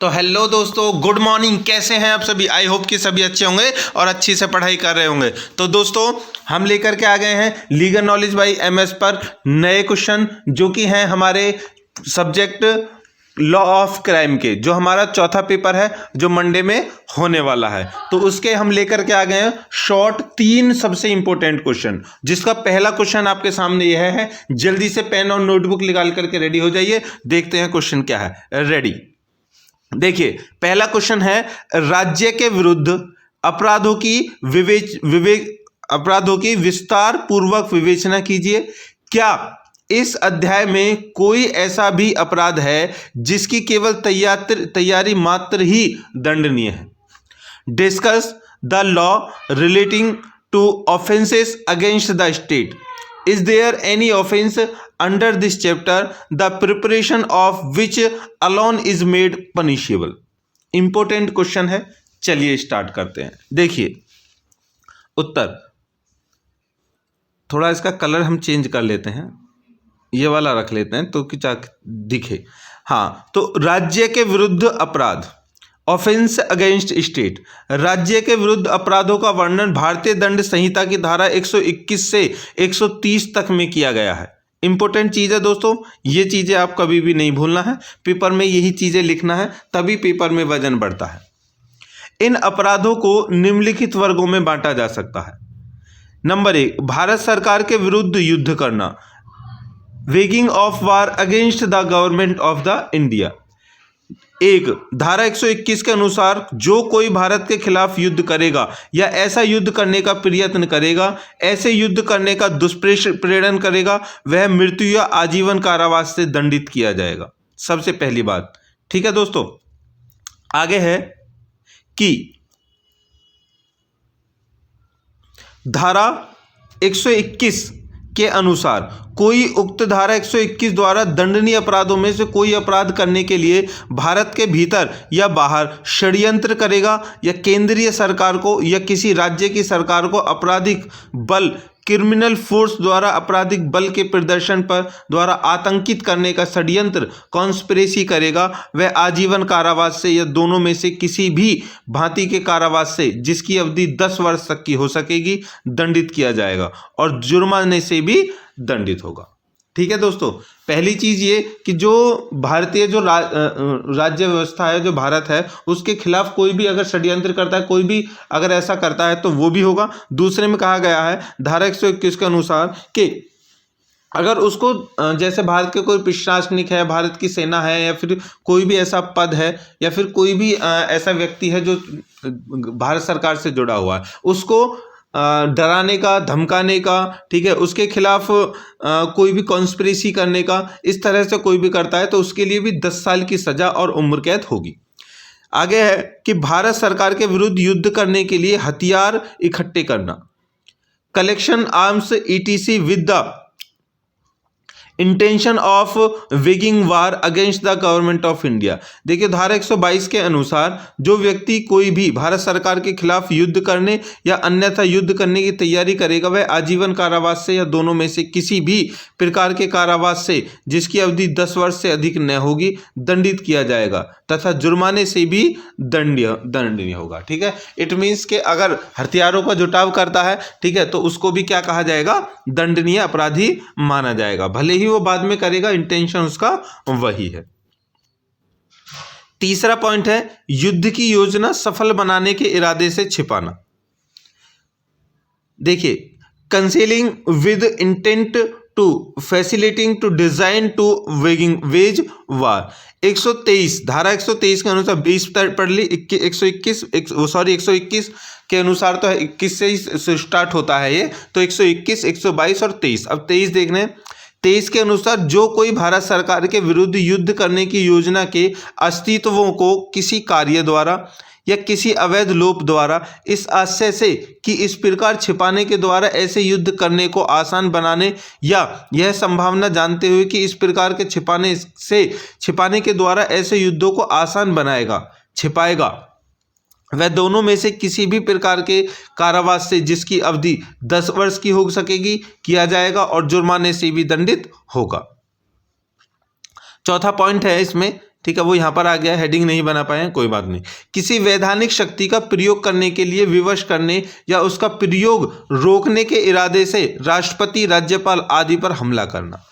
तो हेलो दोस्तों, good morning. कैसे हैं आप सभी? आई होप कि सभी अच्छे होंगे और अच्छी से पढ़ाई कर रहे होंगे। तो दोस्तों, हम लेकर के आ गए हैं लीगल नॉलेज बाय एमएस पर नए क्वेश्चन, जो कि हैं हमारे सब्जेक्ट लॉ ऑफ क्राइम के, जो हमारा चौथा पेपर है जो मंडे में होने वाला है। तो उसके हम लेकर के आ गए हैं शॉर्ट 3 सबसे इंपॉर्टेंट क्वेश्चन, जिसका पहला क्वेश्चन आपके सामने यह है। जल्दी से पेन और नोटबुक निकाल करके रेडी हो जाइए। देखते हैं क्वेश्चन क्या है। रेडी। देखिए, पहला क्वेश्चन है, राज्य के विरुद्ध अपराधों की विस्तार पूर्वक विवेचना कीजिए। क्या इस अध्याय में कोई ऐसा भी अपराध है जिसकी केवल तैयारी मात्र ही दंडनीय है? Discuss the law relating to offences against the state. Is there any offense under this chapter the preparation of which alone is made punishable? Important question है। चलिए स्टार्ट करते हैं। देखिए उत्तर, थोड़ा इसका कलर हम चेंज कर लेते हैं, ये वाला रख लेते हैं तो कि दिखे। हाँ, तो राज्य के विरुद्ध अपराध, ऑफेंस अगेंस्ट स्टेट, राज्य के विरुद्ध अपराधों का वर्णन भारतीय दंड संहिता की धारा 121 से 130 तक में किया गया है। इंपॉर्टेंट चीज़ है दोस्तों, ये चीज़ें आप कभी भी नहीं भूलना है। पेपर में यही चीज़ें लिखना है, तभी पेपर में वजन बढ़ता है। इन अपराधों को निम्नलिखित वर्गों में बांटा जा सकता है। नंबर 1, भारत सरकार के विरुद्ध युद्ध करना, weighing of war against the government of the India. एक, धारा 121 के अनुसार जो कोई भारत के खिलाफ युद्ध करेगा या ऐसा युद्ध करने का प्रयत्न करेगा, ऐसे युद्ध करने का दुष्प्रेरण करेगा, वह मृत्यु या आजीवन कारावास से दंडित किया जाएगा। सबसे पहली बात, ठीक है दोस्तों। आगे है कि धारा 121 के अनुसार कोई उक्त धारा 121 द्वारा दंडनीय अपराधों में से कोई अपराध करने के लिए भारत के भीतर या बाहर षड्यंत्र करेगा या केंद्रीय सरकार को या किसी राज्य की सरकार को आपराधिक बल, क्रिमिनल फोर्स द्वारा आपराधिक बल के प्रदर्शन पर द्वारा आतंकित करने का षड्यंत्र, कॉन्स्पिरेसी करेगा, वह आजीवन कारावास से या दोनों में से किसी भी भांति के कारावास से, जिसकी अवधि 10 वर्ष तक की हो सकेगी, दंडित किया जाएगा और जुर्माने से भी दंडित होगा। ठीक है दोस्तों, पहली चीज ये कि जो भारतीय जो राज्य व्यवस्था है, जो भारत है, उसके खिलाफ कोई भी अगर षड्यंत्र करता है, कोई भी अगर ऐसा करता है तो वो भी होगा। दूसरे में कहा गया है धारा 121 के अनुसार कि अगर उसको जैसे भारत के कोई प्रशासनिक है, भारत की सेना है, या फिर कोई भी ऐसा पद है, या फिर कोई भी ऐसा व्यक्ति है जो भारत सरकार से जुड़ा हुआ है, उसको डराने का, धमकाने का, ठीक है, उसके खिलाफ कोई भी कॉन्स्पिरेसी करने का, इस तरह से कोई भी करता है तो उसके लिए भी 10 साल की सजा और उम्र कैद होगी। आगे है कि भारत सरकार के विरुद्ध युद्ध करने के लिए हथियार इकट्ठे करना, collection arms ETC with the intention of weighing war against the government of India. देखिए, धारा 122 के अनुसार जो व्यक्ति कोई भी भारत सरकार के खिलाफ युद्ध करने या अन्यथा युद्ध करने की तैयारी करेगा, वह आजीवन कारावास से या दोनों में से किसी भी प्रकार के कारावास से, जिसकी अवधि 10 वर्ष से अधिक न होगी, दंडित किया जाएगा तथा जुर्माने से भी दंडनीय होगा। ठीक है, इट मीन्स के अगर हथियारों का जुटाव करता है, ठीक है, तो उसको भी क्या कहा जाएगा? दंडनीय अपराधी माना जाएगा, भले ही वो बाद में करेगा, इंटेंशन उसका वही है। तीसरा पॉइंट है, युद्ध की योजना सफल बनाने के इरादे से छिपाना। देखिए, concealing with intent to facilitating to design to wage war. 123, धारा 123 के अनुसार 20 पढ़ ली, 121 के अनुसार तो 21 से ही स्टार्ट होता है ये, तो 121, 122 और 23। अब 23 देख रहे हैं। 23 के अनुसार जो कोई भारत सरकार के विरुद्ध युद्ध करने की योजना के अस्तित्वों को किसी कार्य द्वारा या किसी अवैध लोप द्वारा इस आशय से कि इस प्रकार छिपाने के द्वारा ऐसे युद्ध करने को आसान बनाने या यह संभावना जानते हुए कि इस प्रकार के छिपाने के द्वारा ऐसे युद्धों को आसान छिपाएगा, वह दोनों में से किसी भी प्रकार के कारावास से, जिसकी अवधि 10 वर्ष की हो सकेगी, किया जाएगा और जुर्माने से भी दंडित होगा। चौथा पॉइंट है इसमें ठीक है, वो यहाँ पर आ गया, हेडिंग नहीं बना पाए हैं, कोई बात नहीं। किसी वैधानिक शक्ति का प्रयोग करने के लिए विवश करने या उसका प्रयोग रोकने के इरादे से राष्ट्रपति, राज्यपाल आदि पर हमला करना।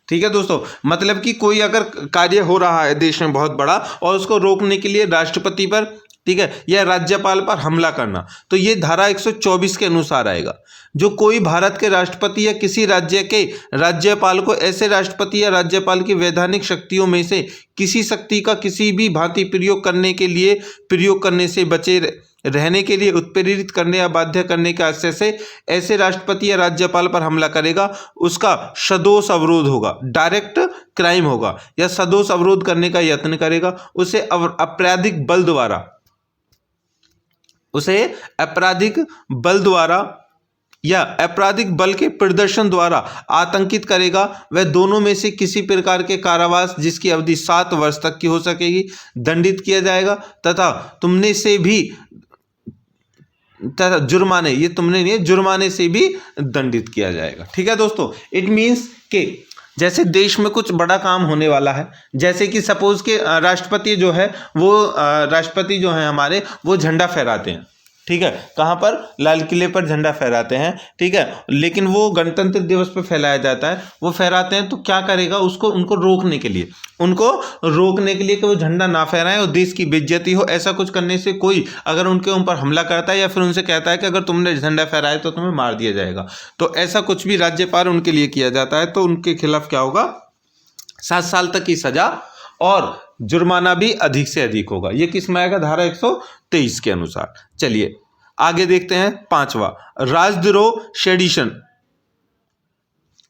ठीक है दोस्तों, मतलब कि कोई अगर कार्य हो रहा है देश में बहुत बड़ा और उसको रोकने के लिए राष्ट्रपति पर, ठीक है, या राज्यपाल पर हमला करना, तो ये धारा 124 के अनुसार आएगा। जो कोई भारत के राष्ट्रपति या किसी राज्य के राज्यपाल को ऐसे राष्ट्रपति या राज्यपाल की वैधानिक शक्तियों में से किसी शक्ति का किसी भी भांति प्रयोग करने से बचे रहने के लिए उत्प्रेरित करने या बाध्य करने के आशय से ऐसे राष्ट्रपति या राज्यपाल पर हमला करेगा, उसका सदोष अवरोध होगा, डायरेक्ट क्राइम होगा, या सदोष अवरोध करने का यत्न करेगा, उसे आपराधिक बल द्वारा या आपराधिक बल के प्रदर्शन द्वारा आतंकित करेगा, वह दोनों में से किसी प्रकार के कारावास जिसकी अवधि 7 वर्ष तक की हो सकेगी दंडित किया जाएगा, तथा जुर्माने, ये तुमने नहीं, जुर्माने से भी दंडित किया जाएगा। ठीक है दोस्तों, इट मीन्स कि जैसे देश में कुछ बड़ा काम होने वाला है, जैसे कि सपोज के राष्ट्रपति जो है हमारे, वो झंडा फहराते हैं, ठीक है, कहाँ पर, लाल किले पर झंडा फहराते हैं, ठीक है, लेकिन वो गणतंत्र दिवस पर फहराया जाता है, वो फहराते हैं, तो क्या करेगा, उनको रोकने के लिए कि वो झंडा ना फहराएं और देश की बेइज्जती हो, ऐसा कुछ करने से कोई अगर उनके ऊपर हमला करता है या फिर उनसे कहता है कि अगर तुमने झंडा फहराया तो तुम्हें मार दिया जाएगा, तो ऐसा कुछ भी राज्यपाल उनके लिए किया जाता है, तो उनके खिलाफ क्या होगा, 7 साल तक की सजा और जुर्माना भी अधिक से अधिक होगा। ये किस में आएगा, धारा 123 के अनुसार। चलिए आगे देखते हैं, 5वां, राजद्रोह सेडिशन।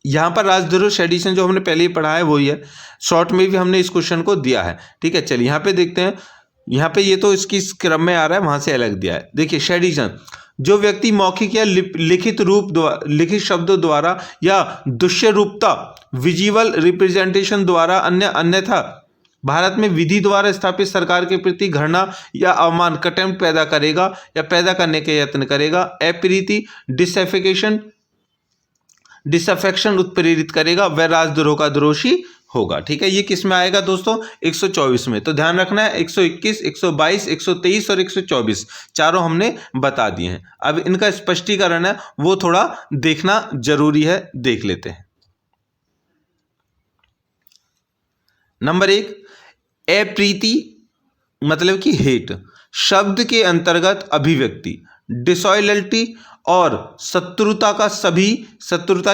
यहां पर राजद्रोह सेडिशन जो हमने पहले ही पढ़ा है वही है, शॉर्ट में भी हमने इस क्वेश्चन को दिया है। ठीक है, चलिए यहां पे देखते हैं, यहां पे ये तो इसकी क्रम में आ रहा है, वहां से अलग दिया है। देखिए सेडिशन, जो व्यक्ति मौखिक या लिखित शब्दों द्वारा या दृश्य रूपता विजुअल रिप्रेजेंटेशन द्वारा अन्यथा भारत में विधि द्वारा स्थापित सरकार के प्रति घृणा या अवमान, कंटेम्प्ट पैदा करेगा या पैदा करने के यत्न करेगा, अप्रीति, डिसअफेक्शन उत्प्रेरित करेगा, वह राजद्रोह का दोषी होगा। ठीक है, ये किस में आएगा दोस्तों, 124 में। तो ध्यान रखना है, 121, 122, 123 और 124 चारों हमने बता दिए हैं। अब इनका स्पष्टीकरण है वो थोड़ा देखना जरूरी है, देख लेते हैं। नंबर 1, अप्रीति मतलब कि हेट शब्द के अंतर्गत अभिव्यक्ति, डिसलॉयल्टी और शत्रुता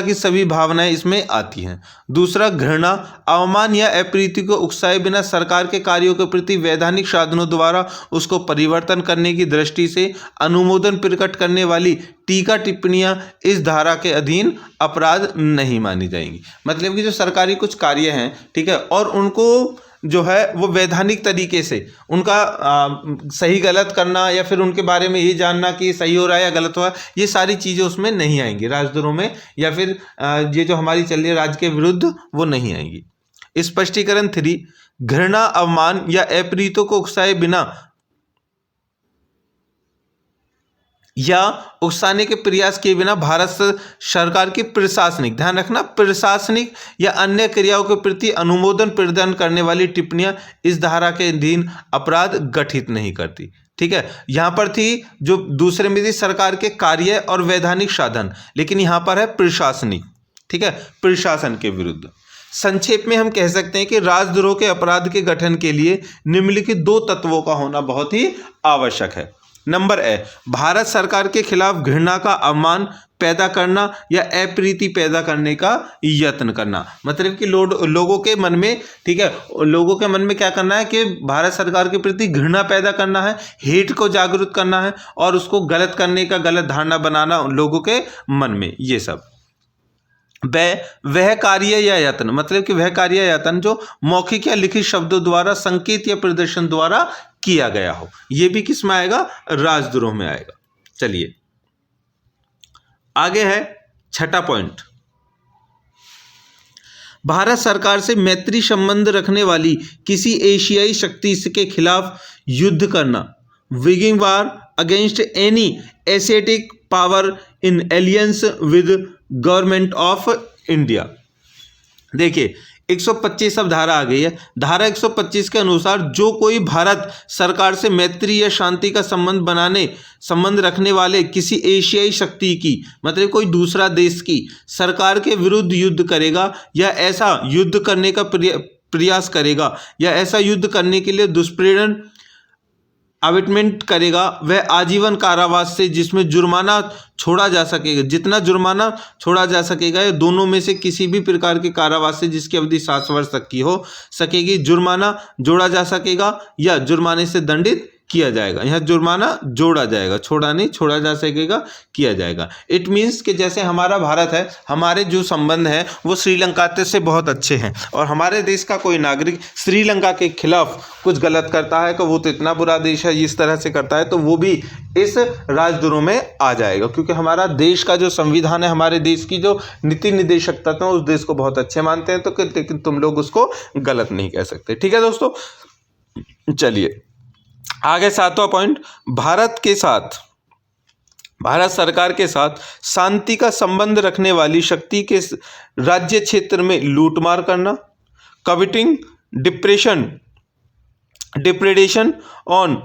की सभी भावनाएं इसमें आती हैं। दूसरा, घृणा, अवमान या अप्रीति को उकसाए बिना सरकार के कार्यों के प्रति वैधानिक साधनों द्वारा उसको परिवर्तन करने की दृष्टि से अनुमोदन प्रकट करने वाली टीका टिप्पणियां इस धारा के अधीन अपराध नहीं मानी जाएंगी। मतलब कि जो सरकारी कुछ कार्य हैं, ठीक है, और उनको जो है वो वैधानिक तरीके से उनका सही गलत करना या फिर उनके बारे में ये जानना कि सही हो रहा है या गलत हो रहा है, ये सारी चीज़ें उसमें नहीं आएंगी राजद्रोह में, या फिर ये जो हमारी चल रही है राज्य के विरुद्ध, वो नहीं आएंगी। स्पष्टीकरण 3, घृणा, अवमान या अप्रीति को उकसाए बिना या उकसाने के प्रयास किए बिना भारत सरकार की प्रशासनिक, ध्यान रखना, प्रशासनिक या अन्य क्रियाओं के प्रति अनुमोदन प्रदान करने वाली टिप्पणियां इस धारा के अधीन अपराध गठित नहीं करती। ठीक है, यहां पर थी जो दूसरे में थी सरकार के कार्य और वैधानिक साधन, लेकिन यहां पर है प्रशासनिक। ठीक है, प्रशासन के विरुद्ध। संक्षेप में हम कह सकते हैं कि राजद्रोह के अपराध के गठन के लिए निम्नलिखित 2 तत्वों का होना बहुत ही आवश्यक है। नंबर ए, भारत सरकार के खिलाफ घृणा का अवमान पैदा करना या अप्रीति पैदा करने का यत्न करना। मतलब कि लोगों के मन में, ठीक है, लोगों के मन में क्या करना है कि भारत सरकार के प्रति घृणा पैदा करना है, हेट को जागरूक करना है और उसको गलत करने का, गलत धारणा बनाना लोगों के मन में, ये सब। वह कार्य या यत्न, मतलब कि वह कार्य या यत्न जो मौखिक या लिखित शब्दों द्वारा, संकेत या प्रदर्शन द्वारा किया गया हो, यह भी किस में आएगा, राजद्रोह में आएगा। चलिए आगे है 6ठा पॉइंट, भारत सरकार से मैत्री संबंध रखने वाली किसी एशियाई शक्ति के खिलाफ युद्ध करना, waging war against any Asiatic power in alliance with government of India. देखिए 125 अब धारा आ गई है। धारा 125 के अनुसार जो कोई भारत सरकार से मैत्री या शांति का संबंध रखने वाले किसी एशियाई शक्ति की, मतलब कोई दूसरा देश की सरकार के विरुद्ध युद्ध करेगा या ऐसा युद्ध करने का प्रयास करेगा या ऐसा युद्ध करने के लिए दुष्प्रेरण अवेटमेंट करेगा, वह आजीवन कारावास से जिसमें जुर्माना छोड़ा जा सकेगा, जितना जुर्माना छोड़ा जा सकेगा, या दोनों में से किसी भी प्रकार के कारावास से जिसकी अवधि 7 वर्ष तक की हो सकेगी, जुर्माना जोड़ा जा सकेगा या जुर्माने से दंडित किया जाएगा। यहाँ जुर्माना जोड़ा जाएगा, छोड़ा नहीं, छोड़ा जा सकेगा, किया जाएगा। इट मीन्स कि जैसे हमारा भारत है, हमारे जो संबंध है वो श्रीलंका से बहुत अच्छे हैं, और हमारे देश का कोई नागरिक श्रीलंका के खिलाफ कुछ गलत करता है कि वो तो इतना बुरा देश है, इस तरह से करता है, तो वो भी इस राजद्रोह में आ जाएगा, क्योंकि हमारा देश का जो संविधान है, हमारे देश की जो नीति निदेशक तत्व है, उस देश को बहुत अच्छे मानते हैं, तो लेकिन तुम लोग उसको गलत नहीं कह सकते। ठीक है दोस्तों, चलिए आगे 7वां पॉइंट, भारत सरकार के साथ शांति का संबंध रखने वाली शक्ति के राज्य क्षेत्र में लूटमार करना, committing, depredation on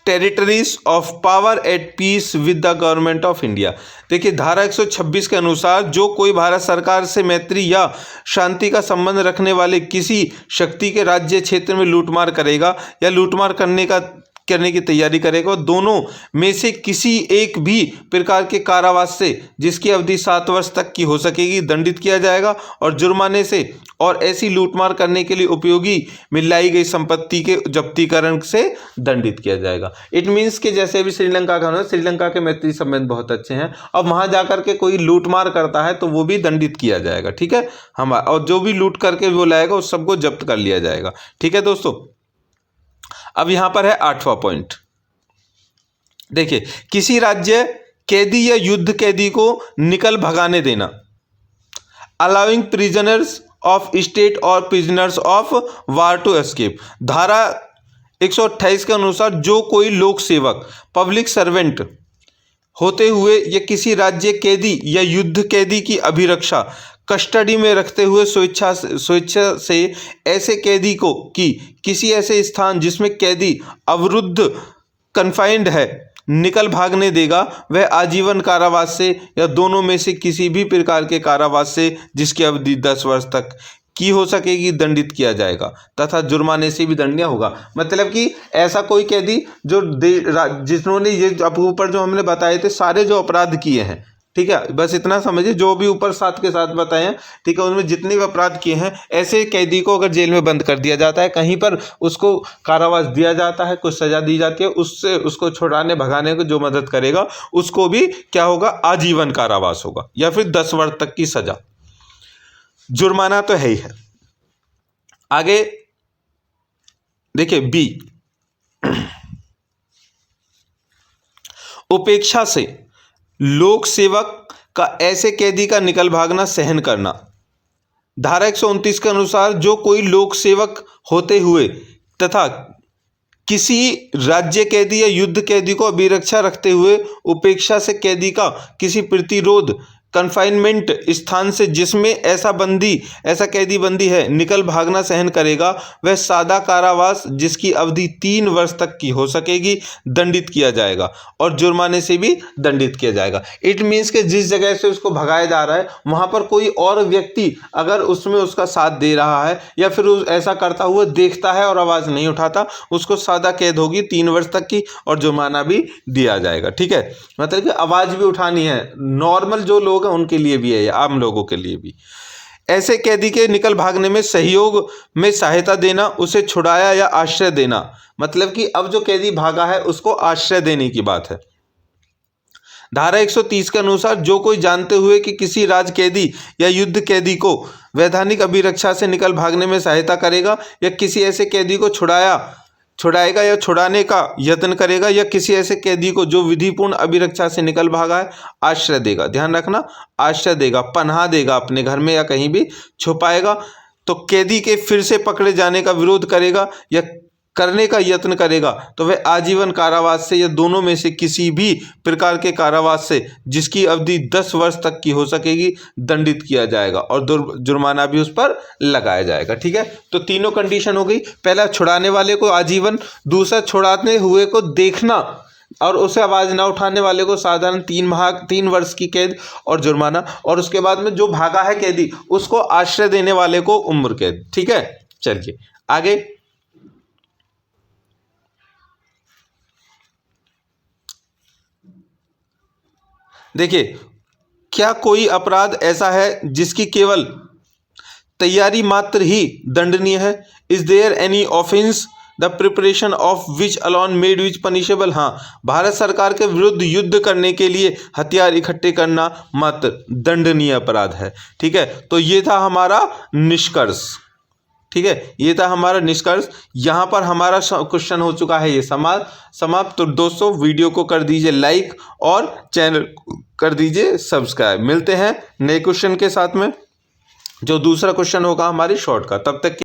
territories of power at peace with the government of India. देखिए धारा 126 के अनुसार जो कोई भारत सरकार से मैत्री या शांति का संबंध रखने वाले किसी शक्ति के राज्य क्षेत्र में लूटमार करेगा या लूटमार करने की तैयारी करेगा, दोनों में से किसी एक भी प्रकार के कारावास से जिसकी अवधि 7 वर्ष तक की हो सकेगी दंडित किया जाएगा, और जुर्माने से और ऐसी लूटमार करने के लिए उपयोगी में लाई गई संपत्ति के जब्तीकरण से दंडित किया जाएगा। इट मीन्स कि जैसे भी श्रीलंका का है, श्रीलंका के मैत्री संबंध बहुत अच्छे हैं, अब वहां जाकर के कोई लूटमार करता है तो वो भी दंडित किया जाएगा। ठीक है, और जो भी लूट करके वो लाएगा उस सबको जब्त कर लिया जाएगा। ठीक है दोस्तों, अब यहां पर है 8वां पॉइंट। देखिए, किसी राज्य कैदी या युद्ध कैदी को निकल भगाने देना, अलाउइंग प्रिजनर्स ऑफ स्टेट और prisoners of war to escape. धारा 128 के अनुसार जो कोई लोक सेवक, पब्लिक सर्वेंट होते हुए या किसी राज्य कैदी या युद्ध कैदी की अभिरक्षा कस्टडी में रखते हुए स्वेच्छा से ऐसे कैदी को किसी ऐसे स्थान जिसमें कैदी अवरुद्ध कन्फाइंड है निकल भागने देगा, वह आजीवन कारावास से या दोनों में से किसी भी प्रकार के कारावास से जिसकी अवधि 10 वर्ष तक की हो सकेगी दंडित किया जाएगा तथा जुर्माने से भी दंडनीय होगा। मतलब कि ऐसा कोई कैदी जो जिन्होंने ये अब ऊपर जो हमने बताए थे सारे जो अपराध किए हैं, ठीक है, बस इतना समझिए, जो भी ऊपर 7 के 7 बताए हैं, ठीक है, उनमें जितने भी अपराध किए हैं, ऐसे कैदी को अगर जेल में बंद कर दिया जाता है, कहीं पर उसको कारावास दिया जाता है, कुछ सजा दी जाती है, उससे उसको छुड़ाने भगाने को जो मदद करेगा उसको भी क्या होगा, आजीवन कारावास होगा या फिर 10 वर्ष तक की सजा। जुर्माना तो है ही है। आगे देखिए बी, उपेक्षा से लोक सेवक का ऐसे कैदी का निकल भागना सहन करना। धारा 129 के अनुसार जो कोई लोक सेवक होते हुए तथा किसी राज्य कैदी या युद्ध कैदी को अभिरक्षा रखते हुए उपेक्षा से कैदी का किसी प्रतिरोध कन्फाइनमेंट स्थान से जिसमें ऐसा कैदी बंदी है निकल भागना सहन करेगा, वह सादा कारावास जिसकी अवधि 3 वर्ष तक की हो सकेगी दंडित किया जाएगा और जुर्माने से भी दंडित किया जाएगा। इट मीन्स कि जिस जगह से उसको भगाया जा रहा है वहां पर कोई और व्यक्ति अगर उसमें उसका साथ दे रहा है या फिर ऐसा करता हुआ देखता है और आवाज़ नहीं उठाता, उसको सादा कैद होगी 3 वर्ष तक की और जुर्माना भी दिया जाएगा। ठीक है, मतलब कि आवाज़ भी उठानी है, नॉर्मल जो लोग उनके लिए भी है, आम लोगों के लिए भी। ऐसे कैदी के निकल भागने में सहयोग में सहायता देना, उसे छुड़ाया या आश्रय देना, मतलब कि अब जो कैदी भागा है उसको आश्रय देने की बात है। धारा 130 के अनुसार जो कोई जानते हुए कि किसी राज कैदी या युद्ध कैदी को वैधानिक अभिरक्षा से निकल भागने में सहायता करेगा या किसी ऐसे कैदी को छुड़ाएगा या छुड़ाने का यत्न करेगा या किसी ऐसे कैदी को जो विधिपूर्ण अभिरक्षा से निकल भागा है आश्रय देगा, ध्यान रखना, आश्रय देगा, पनाह देगा, अपने घर में या कहीं भी छुपाएगा, तो कैदी के फिर से पकड़े जाने का विरोध करेगा या करने का यत्न करेगा तो वह आजीवन कारावास से या दोनों में से किसी भी प्रकार के कारावास से, जिसकी अवधि 10 वर्ष तक की हो सकेगी, दंडित किया जाएगा और जुर्माना भी उस पर लगाया जाएगा। ठीक है, तो तीनों कंडीशन हो गई। पहला, छुड़ाने वाले को आजीवन। दूसरा, छुड़ाने हुए को देखना और उसे आवाज़ ना उठाने वाले को साधारण 3 वर्ष की कैद और जुर्माना, और उसके बाद में जो भागा है कैदी उसको आश्रय देने वाले को उम्र कैद। ठीक है, चलिए आगे। देखिए, क्या कोई अपराध ऐसा है जिसकी केवल तैयारी मात्र ही दंडनीय है? Is there any offence the preparation of which alone made which punishable? हाँ, भारत सरकार के विरुद्ध युद्ध करने के लिए हथियार इकट्ठे करना मात्र दंडनीय अपराध है। ठीक है, तो ये था हमारा निष्कर्ष। ठीक है, ये था हमारा निष्कर्ष। यहाँ पर हमारा क्वेश्चन हो चुका है ये समाप्त। तो दोस्तों, वीडियो को कर दीजिए लाइक और चैनल कर दीजिए सब्सक्राइब। मिलते हैं नए क्वेश्चन के साथ में, जो दूसरा क्वेश्चन होगा हमारी शॉर्ट का। तब तक